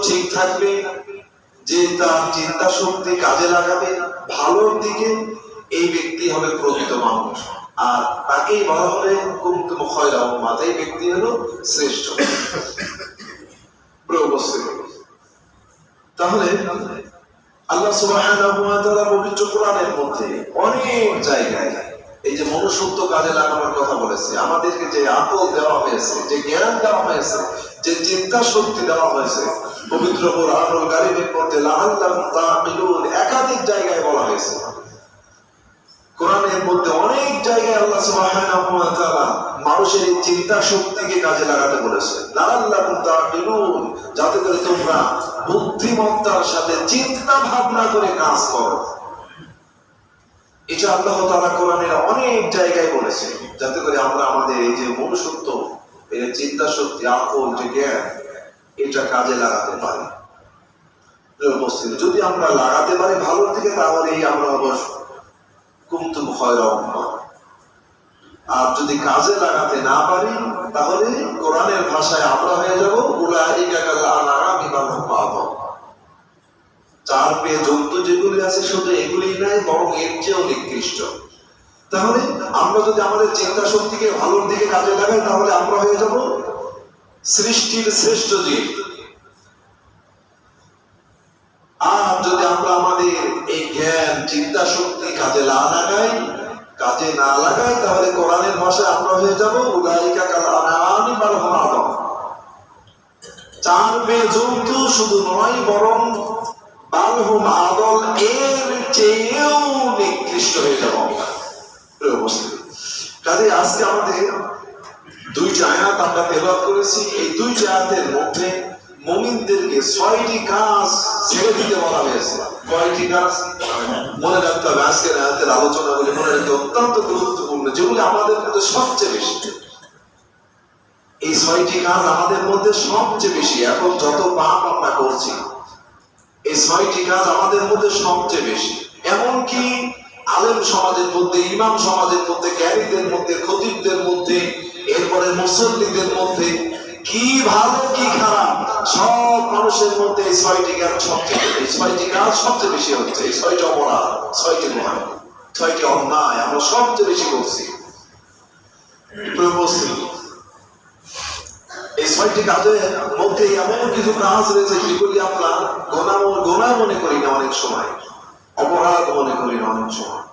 ঠিক থাকবে, যে তার চিন্তা শক্তি কাজে লাগাবে ভালোর দিকে, এই ব্যক্তি হবে প্রকৃত মানুষ। আর তাকেই বলা হবে কুনতুম খায়রা উম্মাহ, এই ব্যক্তি হলো শ্রেষ্ঠ। তাহলে আল্লাহ সুবহানাহু ওয়া তাআলা পবিত্র কোরআনের মধ্যে অনেক জায়গায় এই যে মনুষ্যত্ব কাজে লাগানোর কথা বলেছে, আমাদেরকে যে আকল দেওয়া হয়েছে, যে জ্ঞান দেওয়া হয়েছে, যে চিন্তা শক্তি দেওয়া হয়েছে, পবিত্র কোরআনুল কারীমের মধ্যে লাআল্লাকুম তা'কিলুন একাধিক জায়গায় বলা হয়েছে। কোরআনের মধ্যে অনেক জায়গায় আল্লাহ সুবহানাহু ওয়া তাআলা মানুষের এই চিন্তা শক্তিকে কাজে লাগাতে বলেছে, লাআল্লাকুম তা'কিলুন, যাতে করে তোমরা বুদ্ধিমত্তার সাথে চিন্তা ভাবনা করে কাজ করো। এটা আল্লাহ তাআলা কোরআনের অনেক জায়গায় বলেছে, যাতে করে আমরা আমাদের এই যে মনুষ্যত্ব, এই চিন্তা শক্তি, আকল, যে জ্ঞান, এটা কাজে লাগাতে পারি। যদি আমরা লাগাতে পারি ভালোর দিকে, তাহলে আমরা অবশ্য কুনতুম খায়রা উম্মাহ। আর যদি কাজে লাগাতে না পারি, তাহলে কোরআনের ভাষায় আমরা হয়ে যাব উলাইকা কাল আনআমি বাল হুম আযাল। চার পেয়ে জন্তু যেগুলি আছে শুধু এগুলি নাই, বরং এর চেয়েও নিকৃষ্ট। তাহলে আমরা যদি আমাদের চিন্তা শক্তিকে ভালোর দিকে কাজে লাগাই, তাহলে আমরা হয়ে যাব সৃষ্টির শ্রেষ্ঠ জীব। আর যদি আমরা আমাদের এই জ্ঞান চিন্তা শক্তি কাজে না লাগাই, তাহলে কোরআনের ভাষায় আমরা হয়ে যাব উলাইকা কাল আনআমি বাল হুম আযাল। চার পেয়ে জন্তু শুধু নয়, বরং বাল হুম আযাল, এর চেয়েও নিকৃষ্ট হয়ে যাব। কাজে আজকে আমাদের দুইটি আয়াত আমরা তেলাওয়াত করেছি। এই দুইটি আয়াতের মধ্যে মুমিনদেরকে 6টি কাজ ছেড়ে দিতে বলা হয়েছে। কয়টি কাজ মনে রাখতে হবে? আজকের আয়াতের আলোচনাগুলি মনে রাখতে অত্যন্ত গুরুত্বপূর্ণ, যেগুলি আমাদের মধ্যে সবচেয়ে বেশি। এই 6টি কাজ আমাদের মধ্যে সবচেয়ে বেশি। এখন যত পাপ আমরা করছি, এই 6টি কাজ আমাদের মধ্যে সবচেয়ে বেশি। এমনকি আলেম সমাজের মধ্যে, ইমাম সমাজের মধ্যে, জ্ঞানীদের মধ্যে, খতিবদের মধ্যে, এরপরে মুসল্লিদের মধ্যে, কি ভালো কি খারাপ, সব মানুষের মধ্যে এই 6টি কাজ সবচেয়ে বেশি হচ্ছে। এই 6টি অপরাধ, 6টি গুনাহ, 6টি অন্যায় আমরা সবচেয়ে বেশি করছি। এই 6টি কাজের মধ্যে এমন কিছু কাজ রয়েছে যেগুলি আমরা গোনাহ মনে করি না, অনেক সময় অপরাধ মনে করি না, অনেক সময়